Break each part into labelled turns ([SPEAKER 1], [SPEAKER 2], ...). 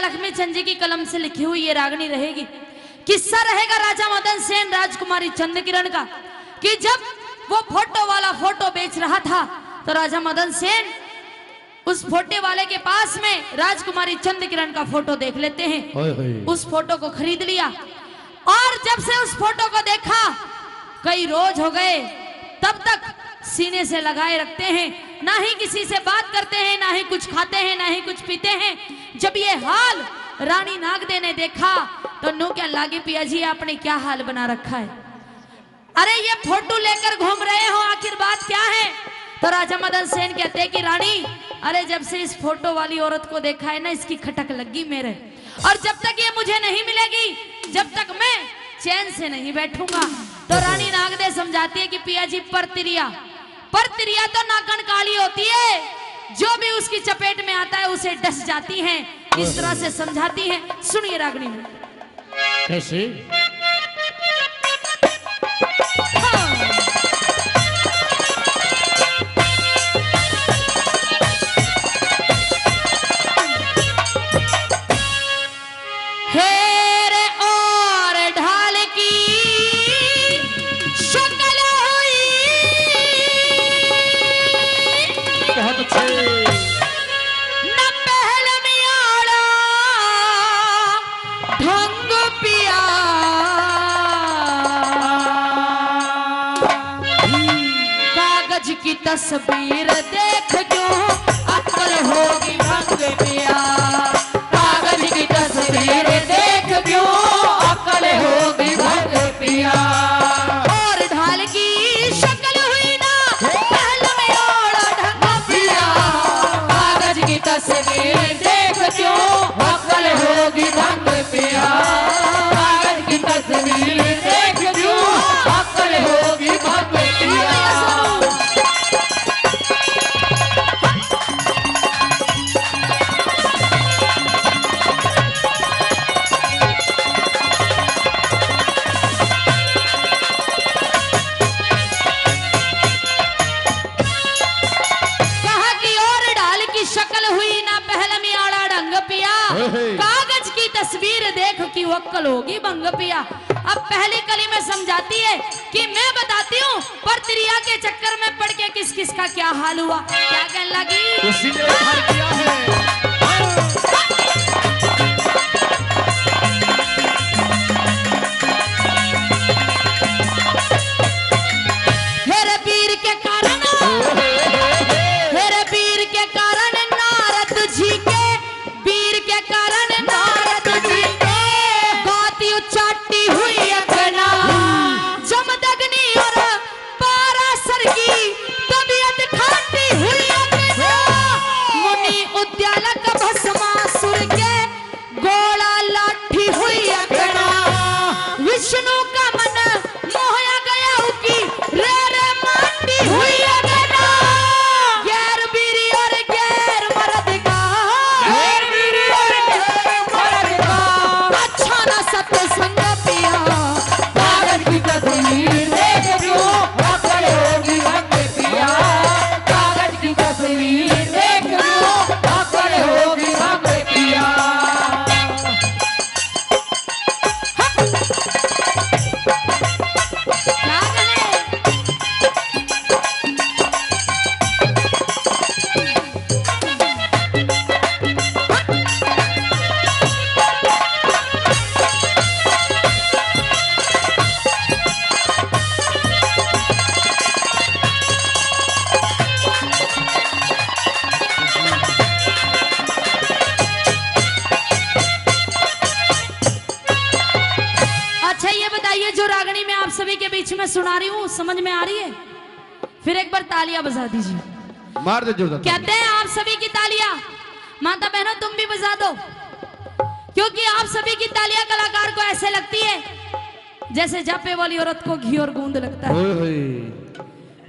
[SPEAKER 1] लक्ष्मी चंद जी की कलम से लिखी हुई ये रागनी रहेगी। किस्सा रहेगा राजा मदन सेन राजकुमारी चंद किरण का कि जब वो फोटो वाला फोटो बेच रहा था तो राजा मदन सेन उस फोटो वाले के पास में राजकुमारी चंद किरण का फोटो देख लेते हैं। उस फोटो को खरीद लिया और जब से उस फोटो को देखा कई रोज हो गए, तब तक सीने से लगाए रखते हैं, ना ही किसी से बात करते हैं, ना ही कुछ खाते हैं, ना ही कुछ पीते हैं। जब ये हाल रानी नागदे ने देखा तो नो क्या लागे पिया जी आपने क्या हाल बना रखा है, अरे ये फोटो लेकर घूम रहे हो, आखिर बात क्या है। तो राजा मदन सेन कहते हैं कि रानी अरे जब से इस फोटो वाली औरत को देखा है ना इसकी खटक लगी मेरे, और जब तक ये मुझे नहीं मिलेगी जब तक मैं चैन से नहीं बैठूंगा। तो रानी नागदे समझाती है कि पिया जी परतिरिया तो नाकन काली होती है, जो भी उसकी चपेट में आता है उसे डस जाती है, इस तरह से समझाती है। सुनिए रागनी में
[SPEAKER 2] कैसे
[SPEAKER 1] तस्वीर देख जो अक्ल होगी भंग पिया, कागज की तस्वीर देख जो अक्ल होगी भंग पिया। और ढाल की शक्ल हुई ना पहल में ओढ़ा ढंग पिया, कागज की तस्वीर देख जो अक्ल होगी भंग पिया, कागज की तस्वीर देख जो अक्ल होगी भंग पिया। कागज की तस्वीर देख की वक्ल होगी भंग पिया। अब पहली कली में समझाती है कि मैं बताती हूँ परतिरिया के चक्कर में पड़ के किस किस का क्या हाल हुआ। क्या कहने लगी
[SPEAKER 2] उसी ने हाल किया है।
[SPEAKER 1] हेरे वीर के कारण नारद जी के वीर के कारण नारद जी के गाती उचाटी हुई अखना, जमदग्नि और पाराशर की तबीयत खाटी हुई अखना, मुनि उद्यालक भस्मासुर के गोला लाठी हुई अखना, विष्णु का मन मोहया गया की रे रे माटी हुई अखना, गैर बीरी और गैर मर्द का सत्य संग पिया, कागज की तस्वीर देख जो अक्ल होगी भंग पिया, कागज की तस्वीर देख जो अक्ल होगी भंग पिया। जो रागनी में आप सभी के बीच में सुना रही हूँ समझ में आ रही है? फिर एक बार तालियां बजा दीजिए।
[SPEAKER 2] मार दे जोरदार।
[SPEAKER 1] कहते हैं आप सभी की तालियां, माता बहनों तुम भी बजा दो, क्योंकि आप सभी की तालियां कलाकार को ऐसे लगती है जैसे जापे वाली औरत को घी और गूंद लगता है।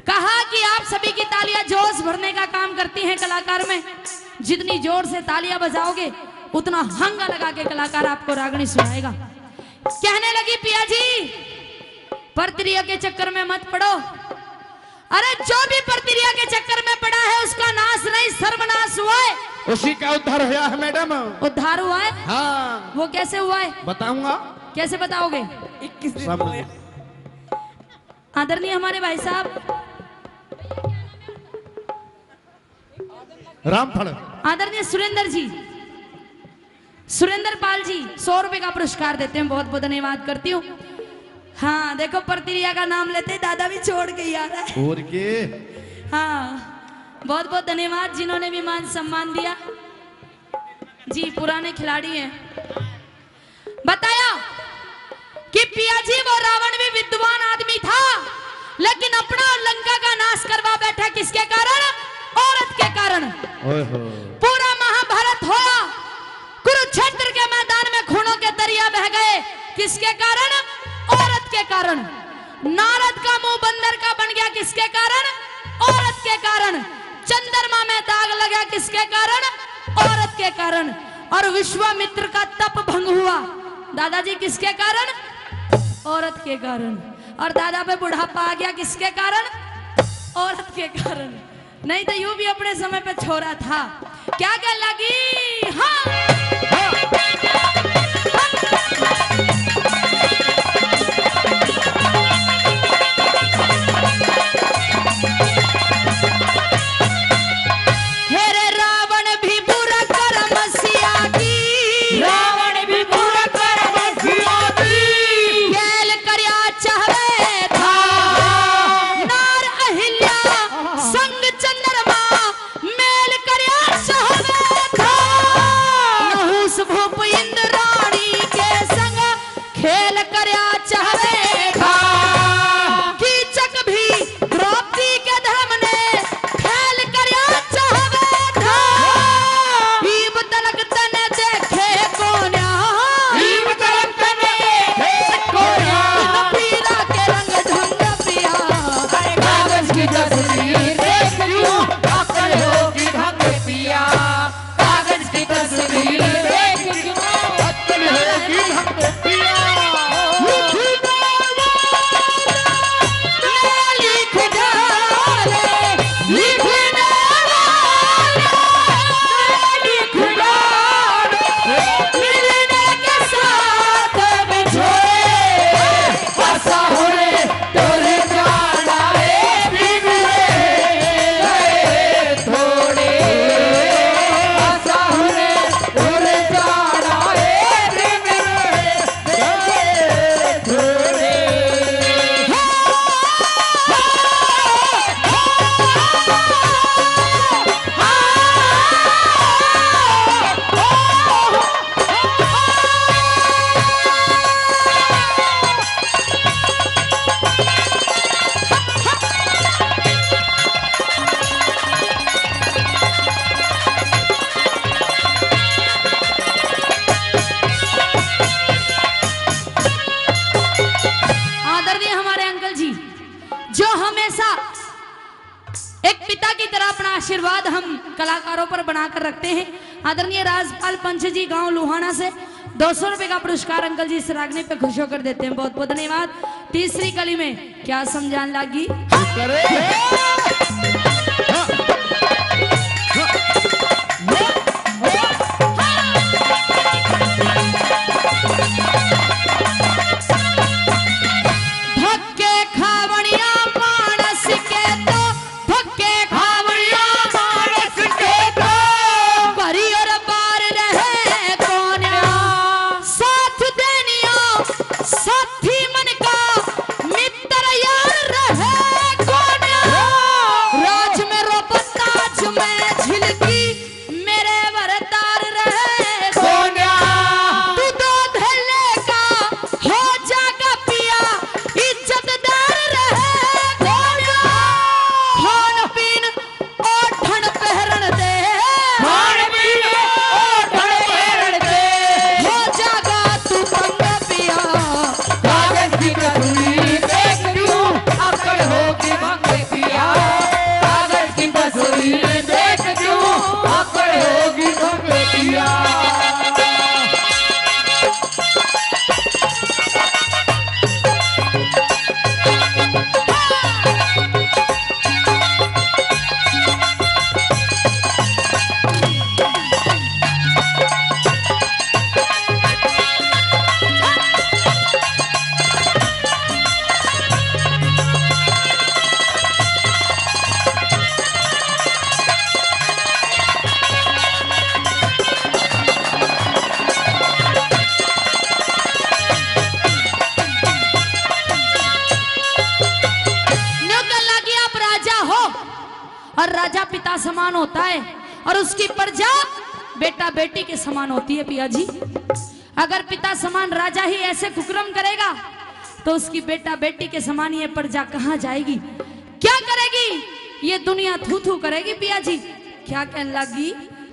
[SPEAKER 1] कहा कि आप सभी की तालियां जोश भरने का काम करती हैं कलाकार में। जितनी जोर से तालियां बजाओगे उतना हंगा लगा के कलाकार आपको रागनी सुनाएगा। कहने लगी पिया जी परतिरिया के चक्कर में मत पड़ो, अरे जो भी परतिरिया के चक्कर में पड़ा है उसका नाश नहीं सर्वनाश हुआ है।
[SPEAKER 2] उसी का उद्धार हुआ है मैडम।
[SPEAKER 1] उद्धार हुआ है?
[SPEAKER 2] हाँ
[SPEAKER 1] वो कैसे हुआ है?
[SPEAKER 2] बताऊंगा।
[SPEAKER 1] कैसे बताओगे?
[SPEAKER 3] 21 दिन
[SPEAKER 2] सब
[SPEAKER 3] हो गए।
[SPEAKER 1] आदरणीय हमारे भाई साहब
[SPEAKER 2] रामफल
[SPEAKER 1] आदरणीय सुरेंद्र जी, सुरेंद्र पाल जी 100 रुपए का पुरस्कार देते हैं। बहुत बहुत धन्यवाद करती हूँ। हाँ देखो प्रतिरिया का नाम लेते ही दादा भी छोड़ के ही आ रहा है।
[SPEAKER 2] और के
[SPEAKER 1] हाँ बहुत बहुत धन्यवाद जिन्होंने भी मान सम्मान दिया जी, पुराने खिलाड़ी हैं। बताया कि पियाजी वो रावण भी विद्वान आदमी था, लेकिन अपना और लंका का नाश करवा बैठा किसके कारण? औरत के कारण। पूरा महाभारत होया, कुरुक्षेत्र के मैदान में खूनों के दरिया बह गए, किसके कारण? औरत के कारण। नारद का मुंह बंदर का बन गया, किसके कारण? औरत के कारण। चंद्रमा में दाग लगा, किसके कारण? औरत के कारण। और विश्वामित्र का तप भंग हुआ दादाजी किसके कारण? औरत के कारण। और दादा पे बुढ़ापा आ गया, किसके कारण? औरत के कारण। नहीं तो यूं भी अपने समय पे छोरा था। क्या क्या लगी? हाँ आशीर्वाद हम कलाकारों पर बनाकर रखते हैं। आदरणीय राजपाल पंच जी गांव लोहाना से 200 रुपए का पुरस्कार अंकल जी इस रागनी पे खुश होकर देते हैं। बहुत बहुत धन्यवाद। तीसरी कली में क्या समझान लगी? समान होता है और उसकी प्रजा बेटा बेटी के समान होती है पिया जी। अगर पिता समान राजा ही ऐसे कुकर्म करेगा तो उसकी बेटा बेटी के समान ये प्रजा कहाँ जाएगी, क्या करेगी? ये दुनिया थू थू करेगी पिया जी। क्या कहने लगी?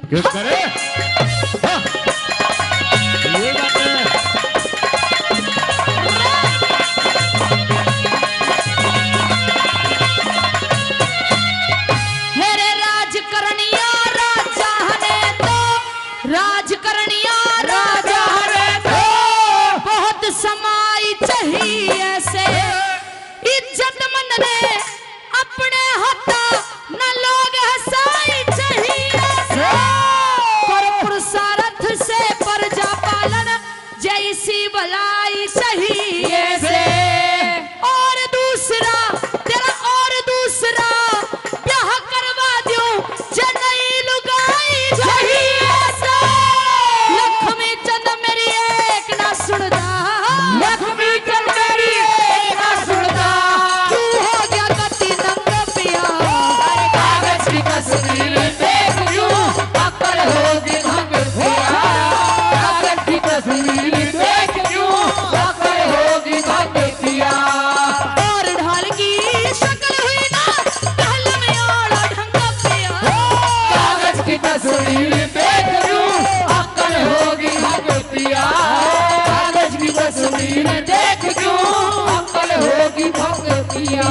[SPEAKER 2] क्या करे? हाँ। ये बात है।
[SPEAKER 1] हेरे राज करनिया राजा ने तो, राज करनिया राजा ने तो बहुत समाई चाहिए से, इज्जत मंद ने अपने हाथा न लोग हंसाई चाहिए से, पर पुरुषार्थ से प्रजा पालन जैसी भलाई चाहिए से। और दूसरा तेरा और दूसरा ब्याह करवा दूं जनई लुगाई चाहिए से। लक्ष्मी चंद मेरी एक ना सुनता, लक्ष्मी चंद मेरी एक ना सुनता, तू हो गया गति नंग पिया, कागज की तस्वीर देख यूं अकल होगी भंग पिया, कागज की तस्वीर देख यूं अकल होगी भंग पिया। और ढाल की शक्ल हुई ना ढाल में आड़ा ढंग पिया, कागज की तस्वीर देख यूं अकल होगी भंग पिया, कागज की तस्वीर देख यूं अकल होगी भंग पिया।